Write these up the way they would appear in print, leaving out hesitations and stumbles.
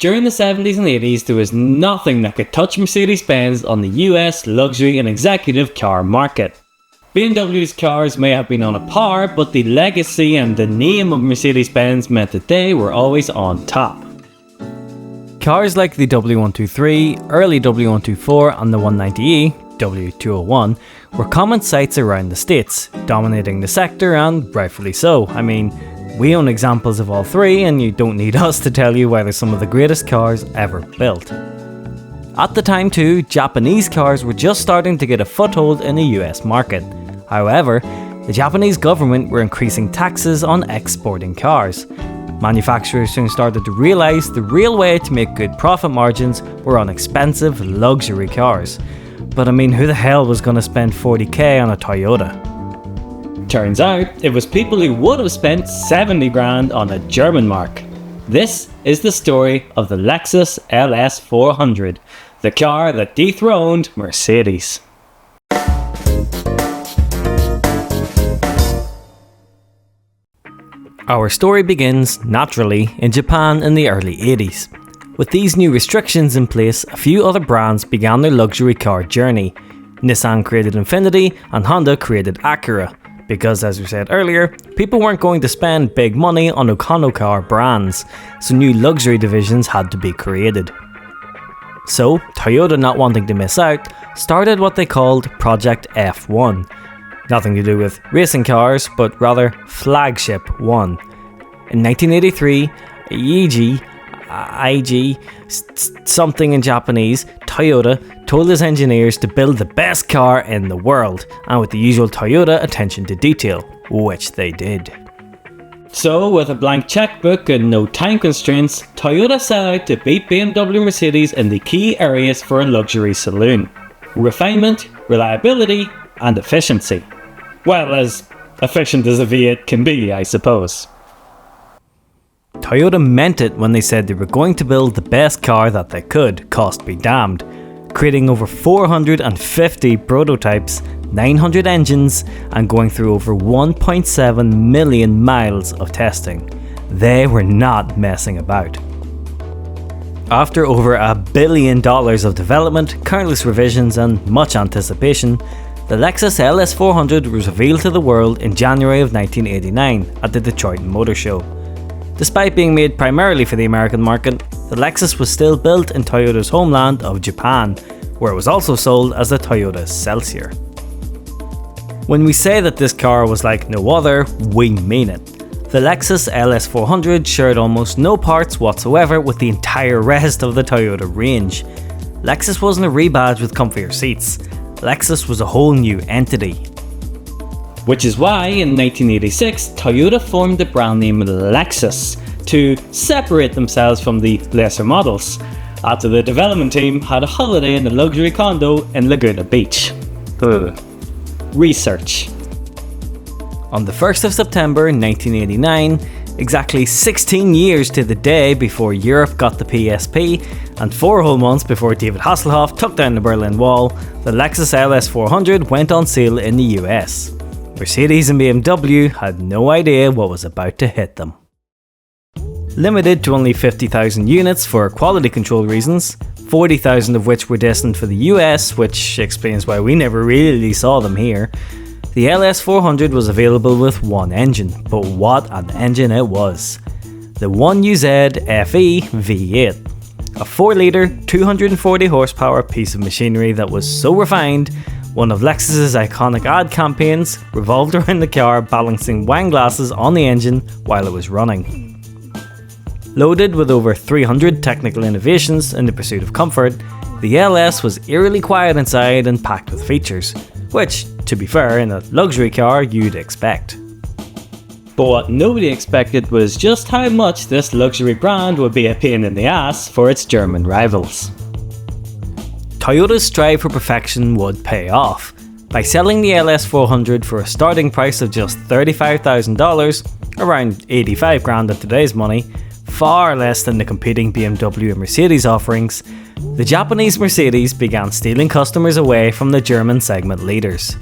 During the 70s and 80s, there was nothing that could touch Mercedes-Benz on the US luxury and executive car market. BMW's cars may have been on a par, but the legacy and the name of Mercedes-Benz meant that they were always on top. Cars like the W123, early W124 and the 190e, W201, were common sights around the States, dominating the sector, and rightfully so. I mean, we own examples of all three, and you don't need us to tell you why they're some of the greatest cars ever built. At the time too, Japanese cars were just starting to get a foothold in the US market. However, the Japanese government were increasing taxes on exporting cars. Manufacturers soon started to realise the real way to make good profit margins were on expensive luxury cars. But I mean, who the hell was going to spend 40k on a Toyota? Turns out, it was people who would have spent 70 grand on a German mark. This is the story of the Lexus LS400, the car that dethroned Mercedes. Our story begins, naturally, in Japan in the early 80s. With these new restrictions in place, a few other brands began their luxury car journey. Nissan created Infiniti and Honda created Acura, because as we said earlier, people weren't going to spend big money on Okono car brands, so new luxury divisions had to be created. So, Toyota, not wanting to miss out, started what they called Project F1. Nothing to do with racing cars, but rather Flagship 1. In 1983, IG, something in Japanese, Toyota told his engineers to build the best car in the world, and with the usual Toyota attention to detail, which they did. So, with a blank checkbook and no time constraints, Toyota set out to beat BMW and Mercedes in the key areas for a luxury saloon: refinement, reliability, and efficiency. Well, as efficient as a V8 can be, I suppose. Toyota meant it when they said they were going to build the best car that they could, cost be damned, creating over 450 prototypes, 900 engines, and going through over 1.7 million miles of testing. They were not messing about. After over $1 billion of development, countless revisions, and much anticipation, the Lexus LS400 was revealed to the world in January of 1989 at the Detroit Motor Show. Despite being made primarily for the American market, the Lexus was still built in Toyota's homeland of Japan, where it was also sold as the Toyota Celsior. When we say that this car was like no other, we mean it. The Lexus LS400 shared almost no parts whatsoever with the entire rest of the Toyota range. Lexus wasn't a rebadge with comfier seats. Lexus was a whole new entity. Which is why in 1986 Toyota formed the brand name Lexus to separate themselves from the lesser models, after the development team had a holiday in a luxury condo in Laguna Beach. Research. On the 1st of September 1989, exactly 16 years to the day before Europe got the PSP, and 4 whole months before David Hasselhoff took down the Berlin Wall, the Lexus LS400 went on sale in the US. Mercedes and BMW had no idea what was about to hit them. Limited to only 50,000 units for quality control reasons, 40,000 of which were destined for the US, which explains why we never really saw them here, the LS400 was available with one engine, but what an engine it was. The 1UZ FE V8. A 4-litre, 240 horsepower piece of machinery that was so refined, one of Lexus's iconic ad campaigns revolved around the car balancing wine glasses on the engine while it was running. Loaded with over 300 technical innovations in the pursuit of comfort, the LS was eerily quiet inside and packed with features, which, to be fair, in a luxury car you'd expect. But what nobody expected was just how much this luxury brand would be a pain in the ass for its German rivals. Toyota's strive for perfection would pay off. By selling the LS400 for a starting price of just $35,000, around 85 grand at today's money, far less than the competing BMW and Mercedes offerings, the Japanese Mercedes began stealing customers away from the German segment leaders.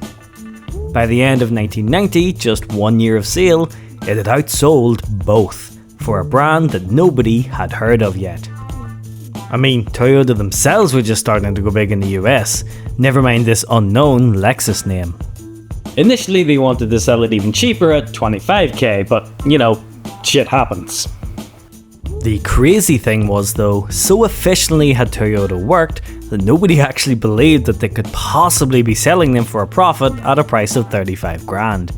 By the end of 1990, just 1 year of sale, it had outsold both, for a brand that nobody had heard of yet. I mean, Toyota themselves were just starting to go big in the US, never mind this unknown Lexus name. Initially they wanted to sell it even cheaper at $25k, but you know, shit happens. The crazy thing was though, so efficiently had Toyota worked that nobody actually believed that they could possibly be selling them for a profit at a price of 35 grand.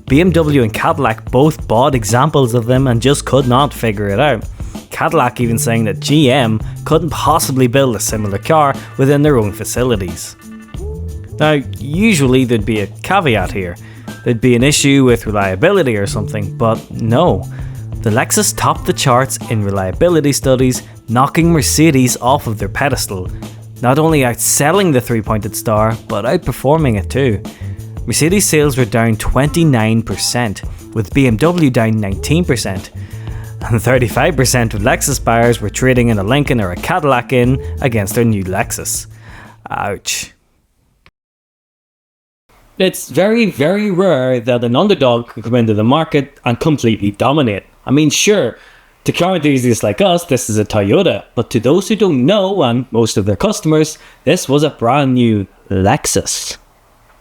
BMW and Cadillac both bought examples of them and just could not figure it out. Cadillac even saying that GM couldn't possibly build a similar car within their own facilities. Now, usually there'd be a caveat here. There'd be an issue with reliability or something, but no. The Lexus topped the charts in reliability studies, knocking Mercedes off of their pedestal. Not only outselling the three-pointed star, but outperforming it too. Mercedes sales were down 29%, with BMW down 19%. And 35% of Lexus buyers were trading in a Lincoln or a Cadillac in against their new Lexus. Ouch. It's very, very rare that an underdog can come into the market and completely dominate. I mean, sure, to car enthusiasts like us, this is a Toyota, but to those who don't know, and most of their customers, this was a brand new Lexus.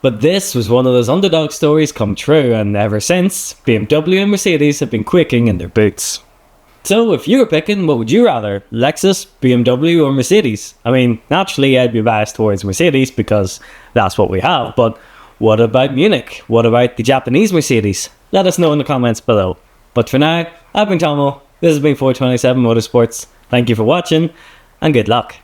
But this was one of those underdog stories come true, and ever since, BMW and Mercedes have been quaking in their boots. So if you were picking, what would you rather? Lexus, BMW or Mercedes? I mean, naturally I'd be biased towards Mercedes because that's what we have, but what about Munich? What about the Japanese Mercedes? Let us know in the comments below. But for now, I've been Tomo, this has been 427 Motorsports. Thank you for watching, and good luck.